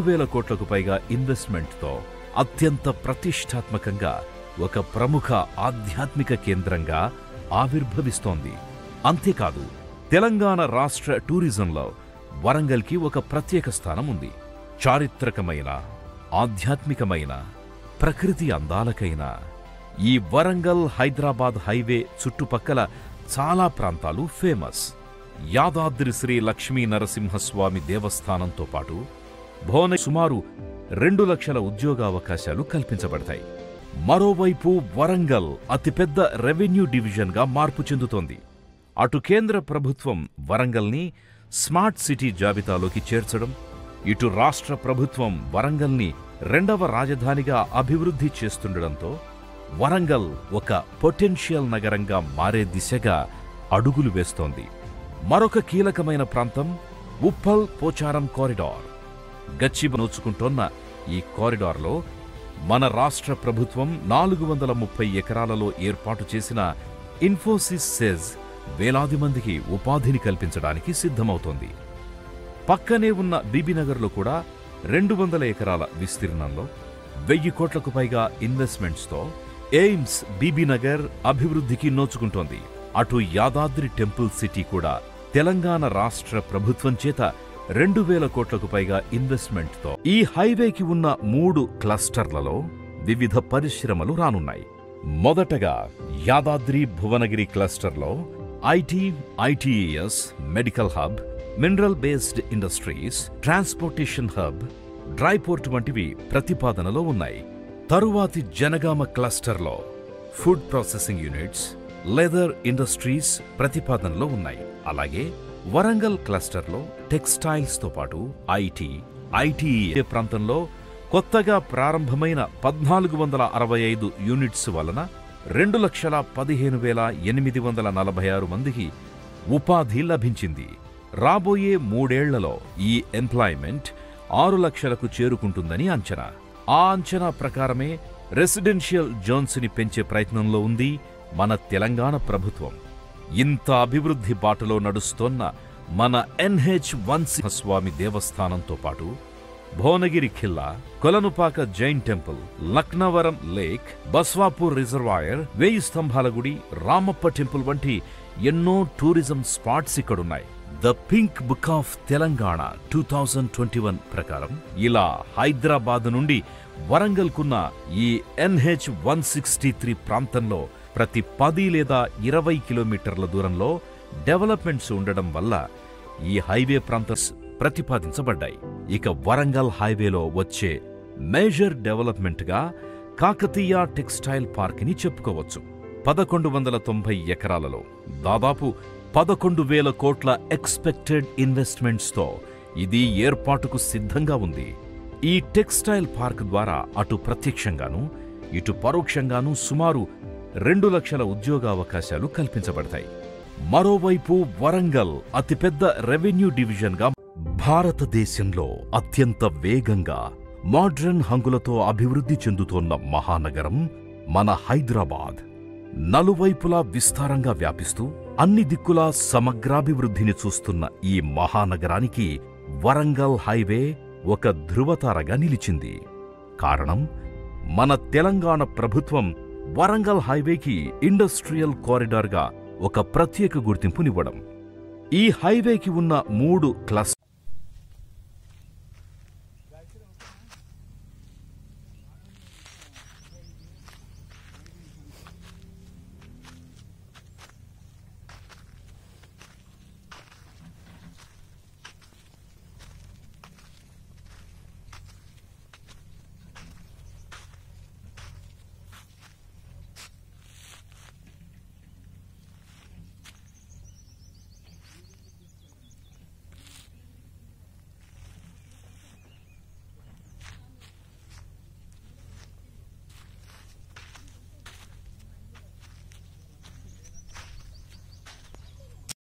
2,000 కోట్లకు పైగా ఇన్వెస్ట్మెంట్తో అత్యంత ప్రతిష్టాత్మకంగా ఒక ప్రముఖ ఆధ్యాత్మిక కేంద్రంగా ఆవిర్భవిస్తోంది. అంతేకాదు, తెలంగాణ రాష్ట్ర టూరిజంలో వరంగల్కి ఒక ప్రత్యేక స్థానం ఉంది. చారిత్రకమైన, ఆధ్యాత్మికమైన, ప్రకృతి అందాలకైన ఈ వరంగల్ హైదరాబాద్ హైవే చుట్టుపక్కల చాలా ప్రాంతాలు ఫేమస్. యాదాద్రి శ్రీ లక్ష్మీ నరసింహస్వామి దేవస్థానంతో పాటు భువన సుమారు 2 లక్షల ఉద్యోగావకాశాలు కల్పించబడతాయి. మరోవైపు వరంగల్ అతిపెద్ద రెవెన్యూ డివిజన్గా మార్పు చెందుతోంది. అటు కేంద్ర ప్రభుత్వం వరంగల్ని స్మార్ట్ సిటీ జాబితాలోకి చేర్చడం, ఇటు రాష్ట్ర ప్రభుత్వం వరంగల్ని 2వ రాజధానిగా అభివృద్ధి చేస్తుండడంతో వరంగల్ ఒక పొటెన్షియల్ నగరంగా మారే దిశగా అడుగులు వేస్తోంది. మరొక కీలకమైన ప్రాంతం ఉప్పల్ పోచారం కారిడార్. గచ్చిబౌలి నోచుకుంటోన్న ఈ కారిడార్లో మన రాష్ట్ర ప్రభుత్వం 430 ఎకరాలలో ఏర్పాటు చేసిన ఇన్ఫోసిస్ సెజ్ వేలాది మందికి ఉపాధిని కల్పించడానికి సిద్ధమవుతోంది. పక్కనే ఉన్న బీబీనగర్లో కూడా 200 ఎకరాల విస్తీర్ణంలో 1000 కోట్లకు పైగా ఇన్వెస్ట్మెంట్స్తో ఎయిమ్స్ బీబీనగర్ అభివృద్ధికి నోచుకుంటోంది. అటు యాదాద్రి టెంపుల్ సిటీ కూడా తెలంగాణ రాష్ట్ర ప్రభుత్వం చేత 2,000 కోట్లకు పైగా ఇన్వెస్ట్మెంట్తో ఈ హైవేకి ఉన్న 3 క్లస్టర్లలో వివిధ పరిశ్రమలు రానున్నాయి. మొదటగా యాదాద్రి భువనగిరి క్లస్టర్లో ITES, medical hub, mineral based industries, transportation hub, dry port వంటివి ప్రతిపాదనలో ఉన్నాయి. తరువాతి జనగామ క్లస్టర్లో food processing units, leather industries ప్రతిపాదనలో ఉన్నాయి. అలాగే వరంగల్ క్లస్టర్లో టెక్స్టైల్స్తో పాటు ఐటీఈ ప్రాంతంలో కొత్తగా ప్రారంభమైన 1465 యూనిట్స్ వలన 2,15,846 మందికి ఉపాధి లభించింది. రాబోయే 3 ఏళ్లలో ఈ ఎంప్లాయ్మెంట్ 6 లక్షలకు చేరుకుంటుందని అంచనా. ఆ అంచనా ప్రకారమే రెసిడెన్షియల్ జోన్స్ని పెంచే ప్రయత్నంలో ఉంది మన తెలంగాణ ప్రభుత్వం. ఇంత అభివృద్ధి బాటలో నడుస్తోన్న మన NH1 స్వామి దేవస్థానంతో పాటు భువనగిరి ఖిల్లా, Kolanupaka Jain temple, Laknavaram lake, Baswapur reservoir, 1000 స్తంభాల గుడి, రామప్ప టెంపుల్ వంటి ఎన్నో టూరిజం స్పాట్స్ ఇక్కడున్నాయి. The pink book of Telangana 2021 ప్రకారం ఇలా హైదరాబాద్ నుండి వరంగల్కున్న ఈ NH163 ప్రాంతంలో ప్రతి 10 లేదా 20 కిలోమీటర్ల దూరంలో డెవలప్మెంట్స్ ఉండడం వల్ల ఈ హైవే ప్రాంతం ప్రతిపాదించబడ్డాయి. ఇక వరంగల్ హైవేలో వచ్చే మేజర్ డెవలప్మెంట్గా కాకతీయ టెక్స్టైల్ పార్క్ని చెప్పుకోవచ్చు. 1190 ఎకరాలలో దాదాపు 11,000 కోట్ల ఎక్స్పెక్టెడ్ ఇన్వెస్ట్మెంట్స్తో ఇది ఏర్పాటుకు సిద్ధంగా ఉంది. ఈ టెక్స్టైల్ పార్క్ ద్వారా అటు ప్రత్యక్షంగానూ ఇటు పరోక్షంగానూ సుమారు 2 లక్షల ఉద్యోగావకాశాలు కల్పించబడతాయి. మరోవైపు వరంగల్ అతిపెద్ద రెవెన్యూ డివిజన్గా భారతదేశంలో అత్యంత వేగంగా మోడ్రన్ హంగులతో అభివృద్ధి చెందుతోన్న మహానగరం మన హైదరాబాద్. నలువైపులా విస్తారంగా వ్యాపిస్తూ అన్ని దిక్కులా సమగ్రాభివృద్ధిని చూస్తున్న ఈ మహానగరానికి వరంగల్ హైవే ఒక ధృవతారగా నిలిచింది. కారణం, మన తెలంగాణ ప్రభుత్వం వరంగల్ హైవేకి ఇండస్ట్రియల్ కారిడార్గా ఒక ప్రత్యేక గుర్తింపునివ్వడం. ఈ హైవేకి ఉన్న 3 క్లస్టర్స్